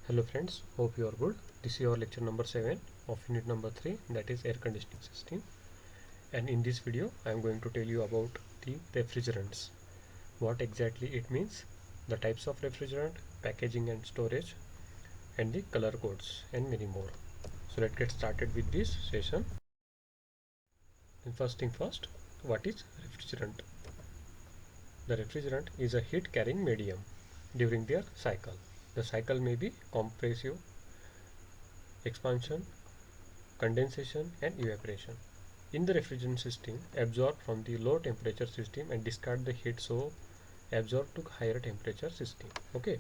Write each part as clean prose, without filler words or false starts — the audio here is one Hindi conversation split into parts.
Hello friends, hope you are good. This is your lecture number 7 of unit number 3, that is air conditioning system. And in this video I am going to tell you about the refrigerants. What exactly it means, the types of refrigerant, packaging and storage, and the color codes and many more. So let's get started with this session. And first thing first, what is refrigerant? The refrigerant is a heat carrying medium during their cycle. The cycle may be compressive, expansion, condensation and evaporation. In the refrigerant system, absorb from the low temperature system and discard the heat, so absorb to higher temperature system. Okay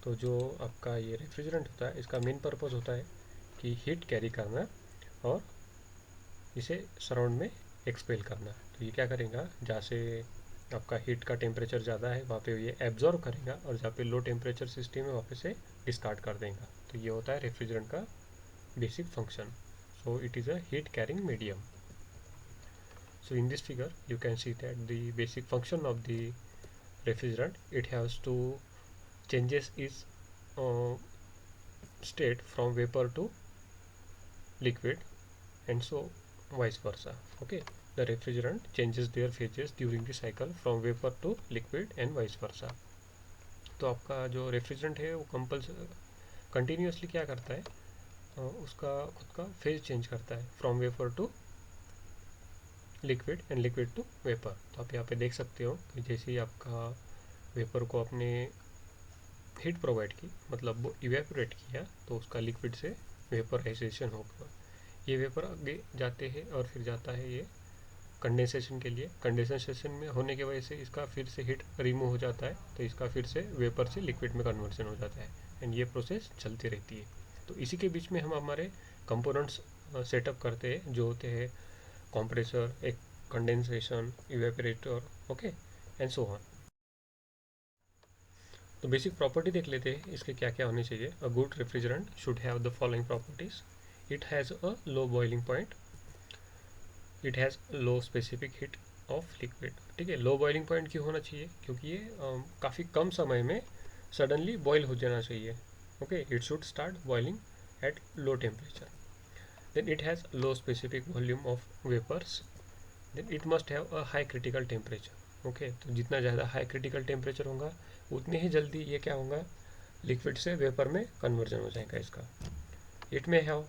तो जो आपका ये रेफ्रिजरेंट होता है, इसका मेन पर्पस होता है कि हीट कैरी करना और इसे सराउंड में एक्सपेल करना। तो ये क्या करेगा, जहाँ से आपका हीट का टेम्परेचर ज़्यादा है वहाँ पे ये एब्जॉर्व करेगा और जहाँ पे लो टेम्परेचर सिस्टम है वहाँ पे से डिस्कार्ड कर देगा। तो ये होता है रेफ्रिजरेंट का basic function. So it is a heat carrying medium. So in this figure you can see that the basic function of the refrigerant, it has to changes its uh, state from vapor to liquid and so vice versa. Okay, the refrigerant changes their phases during the cycle from vapor to liquid and vice versa. तो आपका जो रेफ्रिजरेंट है वो कंटिन्यूसली क्या करता है, उसका खुद का फेज चेंज करता है from vapour to liquid and liquid to vapour. तो आप यहाँ पे देख सकते हो कि जैसे ही आपका वेपर को आपने हीट प्रोवाइड की, मतलब वो इवेपोरेट किया, तो उसका लिक्विड से वेपराइजेशन होगा. ये वेपर आगे जाते हैं और फिर जाता है ये कंडेंसेशन के लिए. कंडेंसेशन में होने की वजह से इसका फिर से हीट रिमूव हो जाता है, तो इसका फिर से वेपर से लिक्विड में कन्वर्जन हो जाता है एंड ये प्रोसेस चलती रहती है. तो इसी के बीच में हम हमारे कंपोनेंट्स सेटअप करते हैं जो होते हैं compressor, एक condensation, evaporator, okay and so on. तो बेसिक प्रॉपर्टी देख लेते हैं इसके क्या क्या होने चाहिए. A good refrigerant should have the following properties. It has a low boiling point, it has low specific heat of liquid. ठीक है, लो बॉइलिंग पॉइंट क्यों होना चाहिए, क्योंकि ये काफ़ी कम समय में सडनली बॉयल हो जाना चाहिए. Okay, it should start boiling at low temperature. Then it has low specific volume of vapours. Then it must have a high critical temperature. Okay, तो जितना ज़्यादा हाई क्रिटिकल टेम्परेचर होगा उतने ही जल्दी ये क्या होगा, लिक्विड से वेपर में कन्वर्जन हो जाएगा इसका. It may have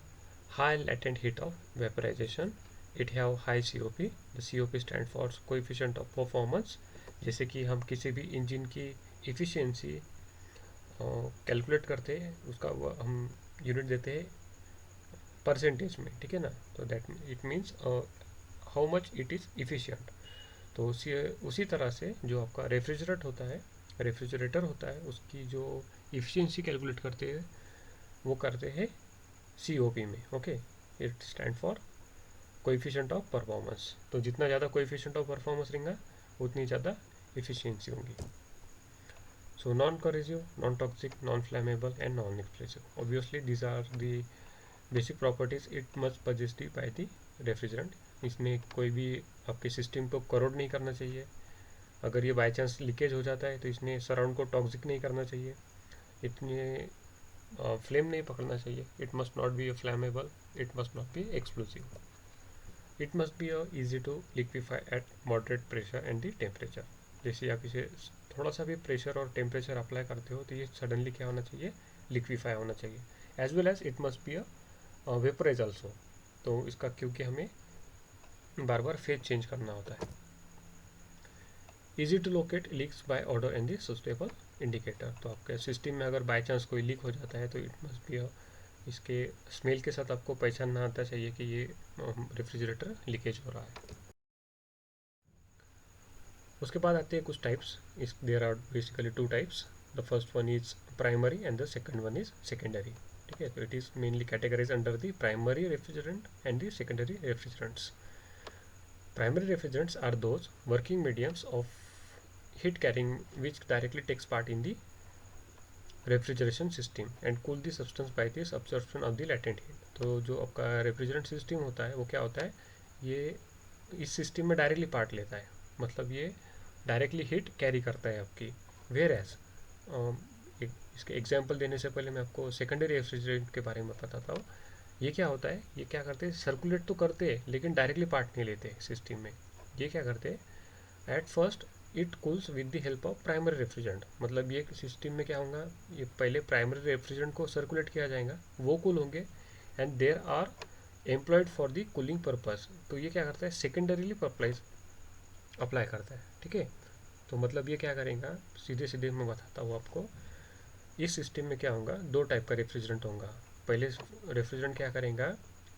high latent heat of vaporisation. It have high C O P. The C O P stand for coefficient of performance. जैसे कि हम किसी भी इंजन की इफ़िशियंसी कैलकुलेट करते हैं, उसका हम यूनिट देते हैं परसेंटेज में. ठीक है ना, तो that it means how much it is efficient. तो उसी तरह से जो आपका रेफ्रिजरेटर होता है उसकी जो इफ़िशियंसी कैलकुलेट करते हैं वो करते हैं COP में. Okay, it stand for coefficient of performance. तो जितना ज़्यादा कोएफिशिएंट ऑफ परफॉर्मेंस रहेगा उतनी ज़्यादा इफ़िशियंसी होगी. So non-corrosive, non-toxic, non-flammable and non-explosive. Obviously these are the basic properties it must possess by the refrigerant. इसमें कोई भी आपके सिस्टम को करोड नहीं करना चाहिए. अगर ये बाई चांस लीकेज हो जाता है तो इसने सराउंड को टॉक्सिक नहीं करना चाहिए, इतने फ्लेम नहीं पकड़ना चाहिए. It must not be flammable, it must not be explosive. It must be easy to liquefy at moderate pressure and the temperature. जैसे आप इसे थोड़ा सा भी प्रेशर और टेम्परेचर अप्लाई करते हो तो ये सडनली क्या होना चाहिए, लिक्विफाई होना चाहिए. As well as it must be vaporise also. तो इसका क्योंकि हमें बार बार फेज चेंज करना होता है. Easy to locate leaks by order and the suitable indicator. तो आपके सिस्टम में अगर बाई चांस कोई लीक हो जाता है तो इट मस्ट बी इसके स्मेल के साथ आपको पहचानना आता चाहिए कि ये रेफ्रिजरेटर लीकेज हो रहा है. उसके बाद आते हैं कुछ types. Is there are basically two types. The first one is primary and the second one is secondary. ठीक है, तो it is mainly categorise under the primary refrigerant and the secondary refrigerants. Primary refrigerants are those working mediums of heat carrying which directly takes part in the refrigeration system and cool the substance by this absorption of the latent heat. तो जो आपका रेफ्रिजरेंट सिस्टम होता है वो क्या होता है, ये इस सिस्टम में डायरेक्टली पार्ट लेता है, मतलब ये डायरेक्टली हीट कैरी करता है आपकी. वेयर एज इसके एग्जाम्पल देने से पहले मैं आपको सेकेंडरी रेफ्रिजरेंट के बारे में बताता हूँ। ये क्या होता है, ये क्या करते हैं, सर्कुलेट तो करते हैं लेकिन डायरेक्टली पार्ट नहीं लेते सिस्टम में। ये क्या करते हैं, at first it cools with the help of primary refrigerant. मतलब ये सिस्टम में क्या होगा, ये पहले प्राइमरी रेफ्रिजरेंट को सर्कुलेट किया जाएगा, वो कूल होंगे, and there are employed for the cooling purpose. तो ये क्या करता है, सेकेंडरीली अप्लाई करता है। ठीक है, तो मतलब ये क्या करेगा, सीधे सीधे मैं बताता हूँ आपको। इस सिस्टम में क्या होगा, दो टाइप का रेफ्रिजरेंट होगा। पहले रेफ्रिजरेंट क्या करेगा,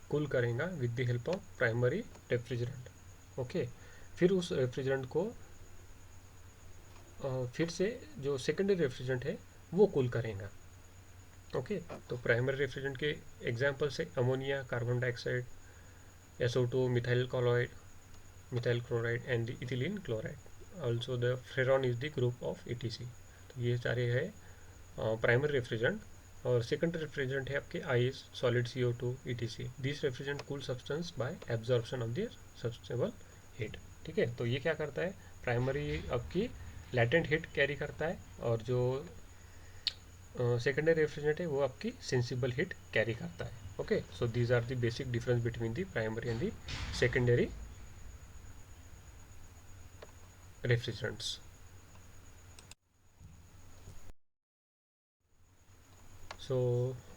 कूल करेगा with the help of primary refrigerant. Okay, फिर उस रेफ्रिजरेंट को फिर से जो सेकेंडरी रेफ्रिजरेंट है वो कूल करेगा। ओके, तो प्राइमरी रेफ्रिजरेंट के एग्जांपल्स है ammonia, carbon dioxide, SO2, methyl chloride and ethylene chloride. Also the Freon is the group of ETC। तो ये सारे है प्राइमरी रेफ्रिजरेंट। और सेकेंडरी रेफ्रिजरेंट है आपके ice, solid CO2, ETC। This refrigerant cool substance by absorption of the suitable heat. ठीक है, तो ये क्या करता है, प्राइमरी आपकी लैटेंट हीट कैरी करता है, और जो सेकेंडरी रेफ्रिजरेंट है वो आपकी सेंसिबल हीट कैरी करता है। Okay, so these are the basic difference between the primary and the secondary refrigerants. So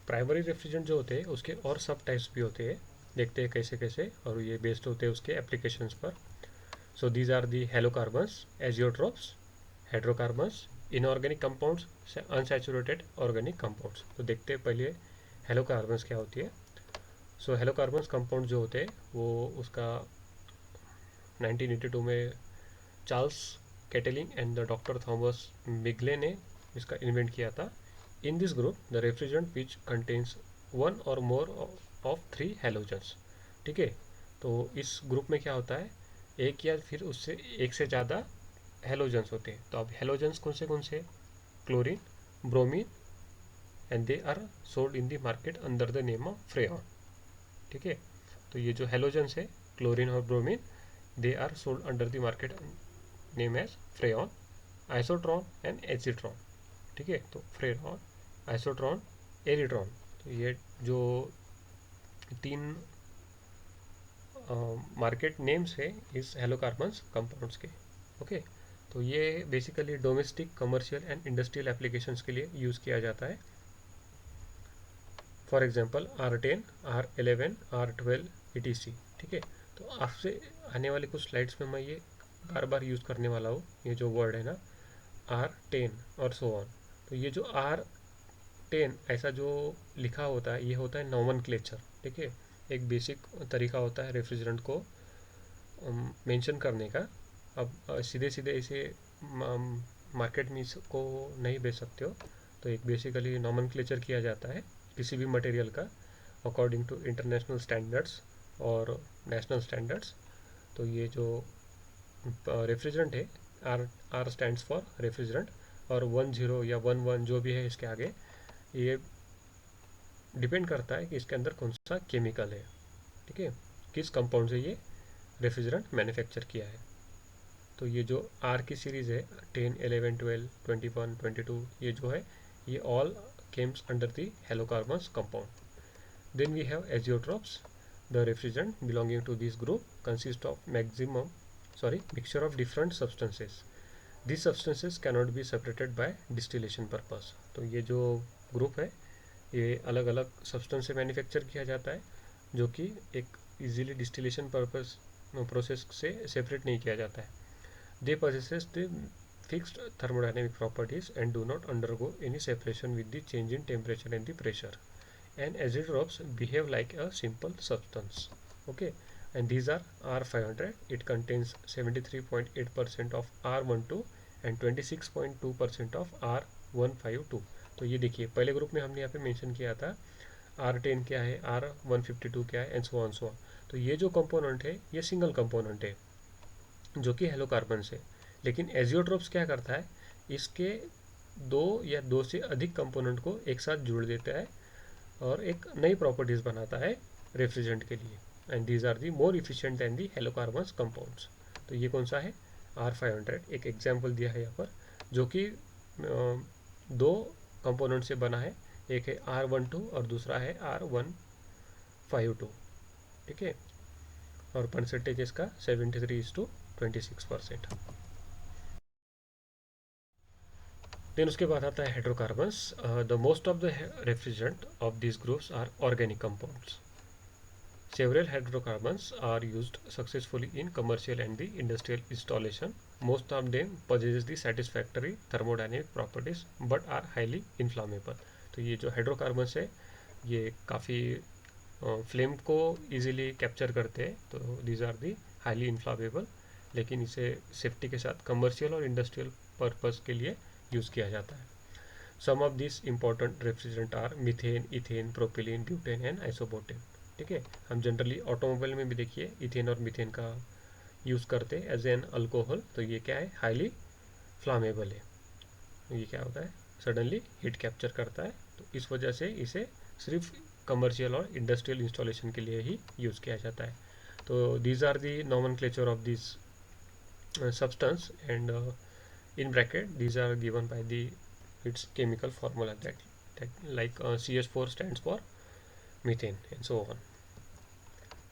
primary refrigerant जो होते हैं उसके और सब टाइप्स भी होते हैं, देखते हैं कैसे कैसे, और ये बेस्ड होते हैं उसके एप्लीकेशंस पर। So these are the halocarbons, azeotropes, hydrocarbons, inorganic compounds, unsaturated organic compounds. तो देखते हैं पहले हेलोकार्बन्स क्या होती है। सो हेलोकार्बन्स कंपाउंड जो होते हैं वो उसका 1982 में Charles Kettering and the doctor Thomas Midgley ने इसका इन्वेंट किया था। In this group the refrigerant which contains one or more of 3 halogens. ठीक है, तो इस ग्रुप में क्या होता है, एक या फिर उससे एक से ज़्यादा हेलोजन्स होते हैं। तो अब हेलोजन्स कौन से, chlorine, bromine, and they are sold in the market under the name of Freon. ठीक है, तो ये जो हेलोजन्स है, क्लोरीन और bromine, they are sold under the market name as Freon, Isotron and Genetron. ठीक है, तो फ्रेरॉन, आइसोट्रॉन, एरिट्रॉन, तो ये जो तीन मार्केट नेम्स है इस हेलोकार्बन्स कंपाउंड्स के। ओके, तो ये basically domestic, commercial and industrial applications के लिए यूज़ किया जाता है। For example R10, R11, R12, ETC। ठीक है, तो आपसे आने वाले कुछ स्लाइड्स में मैं ये बार बार यूज़ करने वाला हूँ, ये जो वर्ड है ना, R10 और सो ऑन। तो ये जो R10 ऐसा जो लिखा होता है, ये होता है नॉमनक्लेचर। ठीक है, एक बेसिक तरीका होता है रेफ्रिजरेंट को मेंशन करने का। अब सीधे सीधे इसे मार्केट में इसको नहीं बेच सकते हो, तो एक बेसिकली नॉमनक्लेचर किया जाता है किसी भी मटेरियल का अकॉर्डिंग टू इंटरनेशनल स्टैंडर्ड्स और नेशनल स्टैंडर्ड्स। तो ये जो रेफ्रिजरेंट है, आर स्टैंड्स फॉर रेफ्रिजरेंट, और 10 या 11 जो भी है इसके आगे, ये डिपेंड करता है कि इसके अंदर कौन सा केमिकल है। ठीक है, किस कंपाउंड से ये रेफ्रिजरेंट मैन्युफैक्चर किया है। तो ये जो आर की सीरीज़ है, 10, 11, 12, 21, 22, ये जो है ये all comes under the halocarbons compound. Then we have azeotrophs. The refrigerant belonging to this group consist of mixture of different substances. These substances cannot be separated by distillation purpose. तो ये जो ग्रुप है ये अलग अलग सब्सटेंस से मैन्युफैक्चर किया जाता है, जो कि एक इजीली डिस्टिलेशन पर्पस प्रोसेस से सेपरेट नहीं किया जाता है। They possess the fixed thermodynamic properties and do not undergo any separation with the change in temperature and the pressure. And azeotrophs behave like a simple substance. Okay, and these are R500. It contains 73.8% of R12 and 26.2% of R152. तो ये देखिए पहले ग्रुप में हमने यहाँ पे मेंशन किया था R10 क्या है, R152 क्या है, and so on so on. तो ये जो कंपोनेंट है ये सिंगल कंपोनेंट है जो कि हेलोकार्बन से। लेकिन एजियोट्रोप्स क्या करता है, इसके दो या दो से अधिक कंपोनेंट को एक साथ जोड़ देता है और एक नई प्रॉपर्टीज़ बनाता है रेफ्रिजरेंट के लिए। And these are the more efficient than the halocarbons compounds. तो ये कौन सा है, R500, एक एग्जाम्पल दिया है यहाँ पर, जो कि दो कंपोनेंट से बना है, एक है R12 और दूसरा है R152, ठीक है, और परसेंटेज इसका 73:26%। देन उसके बाद आता है hydrocarbons. The most of the refrigerant of this groups are organic compounds. Several hydrocarbons are used successfully in commercial and the industrial installation. Most of them possess the satisfactory thermodynamic properties but are highly inflammable. तो ये जो हाइड्रोकार्बन्स है ये काफ़ी फ्लेम को इजीली कैप्चर करते हैं, तो these are the highly inflammable, लेकिन इसे सेफ्टी के साथ कमर्शियल और इंडस्ट्रियल पर्पस के लिए यूज़ किया जाता है। Some of this important refrigerant are methane, ethane, propylene, butane and isobutane, ठीक है। हम जनरली ऑटोमोबाइल में भी देखिए इथेन और मीथेन का यूज़ करते हैं एज एन अल्कोहल, तो ये क्या है, हाईली फ्लामेबल है। ये क्या होता है, सडनली हीट कैप्चर करता है, तो इस वजह से इसे सिर्फ कमर्शियल और इंडस्ट्रियल इंस्टॉलेशन के लिए ही यूज़ किया जाता है। तो these are the nomenclature of this substance, and in bracket these are given by the its chemical formula, that like CH4 stands for methane and so on.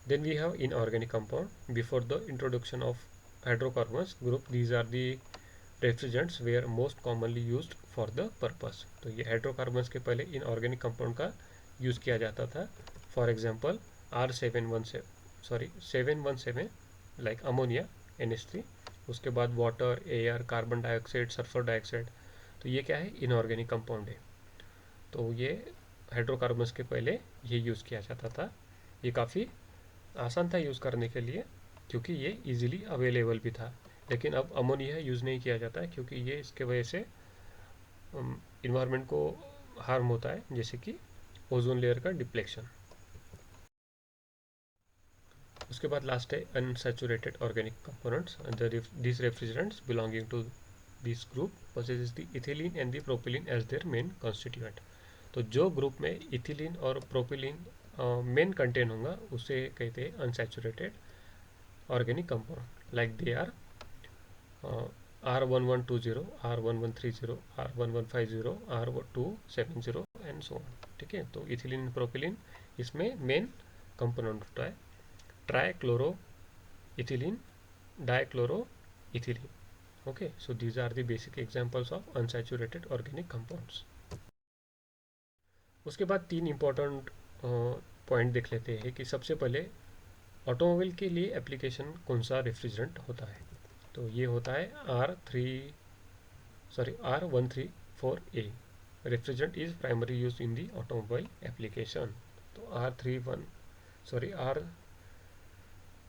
Then we have inorganic compound. Before the introduction of hydrocarbons group, these are the refrigerants were most commonly used for the purpose. तो ये हाइड्रोकार्बन्स के पहले इनऑर्गेनिक कंपाउंड का यूज़ किया जाता था। For example R717 like ammonia NH3, उसके बाद water, air, carbon dioxide, sulphur dioxide, तो ये क्या है, इनऑर्गेनिक कंपाउंड है। तो ये हाइड्रोकार्बन्स के पहले ये यूज़ किया जाता था। ये काफ़ी आसान था यूज़ करने के लिए क्योंकि ये इजीली अवेलेबल भी था, लेकिन अब अमोनिया यूज़ नहीं किया जाता है क्योंकि ये इसके वजह से इन्वायरमेंट को हार्म होता है, जैसे कि ओजोन लेयर का डिप्लेक्शन। उसके बाद लास्ट है unsaturated organic components. This refrigerants belonging to this group possesses the ethylene and the propylene as their main constituent। तो जो ग्रुप में इथिलीन और प्रोपिलीन मेन कंटेन होगा उसे कहते हैं unsaturated organic compound, like they are R1120, R1130, R1150, R270 and so on, ठीक है। तो इथिलीन प्रोपिलीन इसमें मेन कंपोनेंट होता है। Trichloroethylene, dichloroethylene, okay, so these are the basic examples of unsaturated organic compounds। उसके बाद तीन इम्पोर्टेंट पॉइंट देख लेते हैं कि सबसे पहले ऑटोमोबाइल के लिए एप्लीकेशन कौन सा रेफ्रिजरेंट होता है। तो ये होता है R134A। Refrigerant is primary use in the automobile application. तो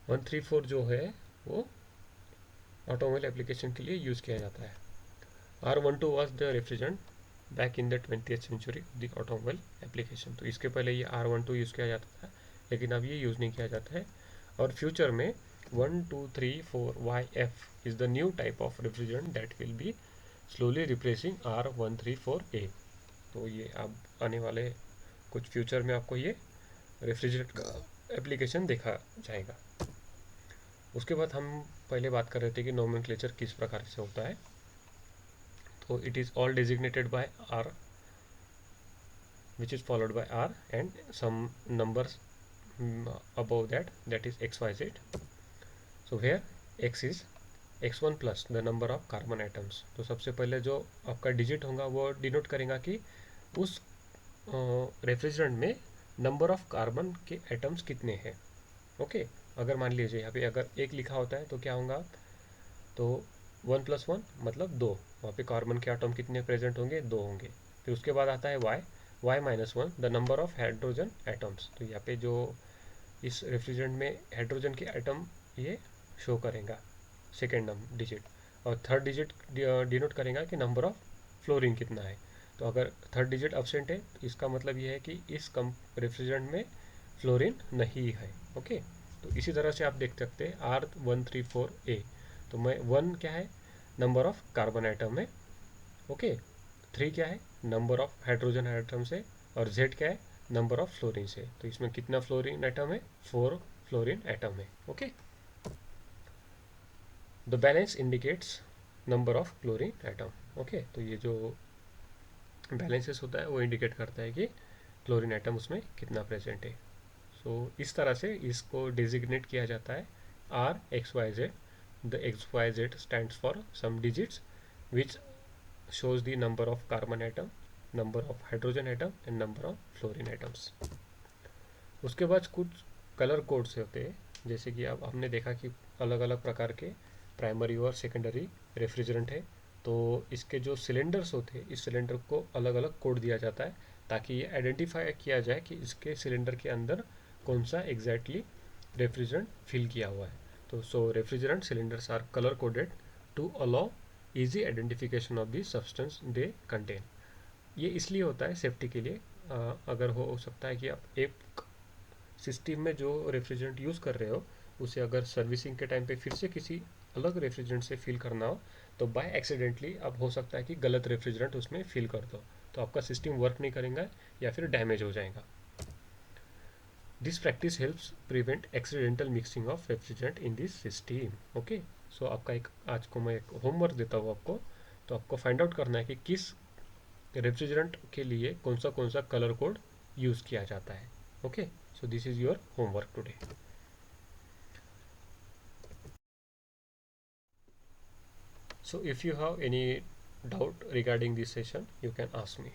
R134 जो है वो ऑटोमोबाइल एप्लीकेशन के लिए यूज़ किया जाता है। R12 was the refrigerant back in the 20th century the automobile application. तो इसके पहले ये R12 यूज़ किया जाता था, लेकिन अब ये यूज़ नहीं किया जाता है। और फ्यूचर में 1234YF is the new type of refrigerant that will be slowly replacing R134A। तो ये अब आने वाले कुछ फ्यूचर में आपको ये रेफ्रिजरेंट का एप्लीकेशन देखा जाएगा। उसके बाद हम पहले बात कर रहे थे कि नोमेनक्लेचर किस प्रकार से होता है। तो it is all designated by R which is followed by R and some numbers above that is XYZ। so where X is X1 plus the number of carbon atoms। तो सबसे पहले जो आपका डिजिट होगा वो डिनोट करेगा कि उस रेफ्रिजरेंट में नंबर ऑफ कार्बन के एटम्स कितने हैं। ओके, अगर मान लीजिए यहाँ पे अगर एक लिखा होता है तो क्या होगा, तो 1 + 1 मतलब 2, वहाँ पे कार्बन के एटम कितने प्रेजेंट होंगे, 2 होंगे। फिर उसके बाद आता है y -1 the number of hydrogen atoms. तो यहाँ पे जो इस रेफ्रिजरेंट में हाइड्रोजन के एटम ये शो करेगा सेकेंड डिजिट, और थर्ड डिजिट डिनोट करेगा कि नंबर ऑफ फ्लोरीन कितना है। तो अगर थर्ड डिजिट एब्सेंट है तो इसका मतलब ये है कि इस रेफ्रिजरेंट में फ्लोरीन नहीं है। ओके, तो इसी तरह से आप देख सकते हैं R134A। तो मैं 1 क्या है, नंबर ऑफ कार्बन आइटम है। ओके, 3 क्या है, नंबर ऑफ हाइड्रोजन आइटम से, और Z क्या है, नंबर ऑफ फ्लोरीन से। तो इसमें कितना फ्लोरीन आइटम है, 4 फ्लोरीन आइटम है। Okay, the balance indicates number of chlorine item. Okay, तो ये जो बैलेंसेस होता है वो इंडिकेट करता है कि क्लोरीन एटम उसमें कितना प्रेजेंट है। सो इस तरह से इसको डिजिग्नेट किया जाता है R X Y Z. The X Y Z stands for some digits which shows the number of carbon atom, number of hydrogen atom and number of fluorine atoms। उसके बाद कुछ कलर कोड्स होते हैं, जैसे कि अब हमने देखा कि अलग अलग प्रकार के प्राइमरी और सेकेंडरी रेफ्रिजरेंट है, तो इसके जो सिलेंडर्स होते हैं इस सिलेंडर को अलग अलग कोड दिया जाता है ताकि ये आइडेंटिफाई किया जाए कि इसके सिलेंडर के अंदर कौन सा एग्जैक्टली रेफ्रिजरेंट फिल किया हुआ है। तो so refrigerant cylinders are colour coded to allow easy identification of the substance they contain. ये इसलिए होता है सेफ्टी के लिए। अगर हो सकता है कि आप एक सिस्टम में जो रेफ्रिजरेंट यूज़ कर रहे हो उसे अगर सर्विसिंग के टाइम पे फिर से किसी अलग रेफ्रिजरेंट से फिल करना हो तो बाय एक्सीडेंटली अब हो सकता है कि गलत रेफ्रिजरेंट उसमें फिल कर दो, तो आपका सिस्टम वर्क नहीं करेगा या फिर डैमेज हो जाएगा। This practice helps prevent accidental mixing of refrigerant in this system. Okay, so आपका एक आज को मैं एक होमवर्क देता हूँ आपको, तो आपको फाइंड आउट करना है कि किस रेफ्रिजरेंट के लिए कौन सा कलर कोड यूज़ किया जाता है। Okay, so this is your homework today। So if you have any doubt regarding this session you can ask me।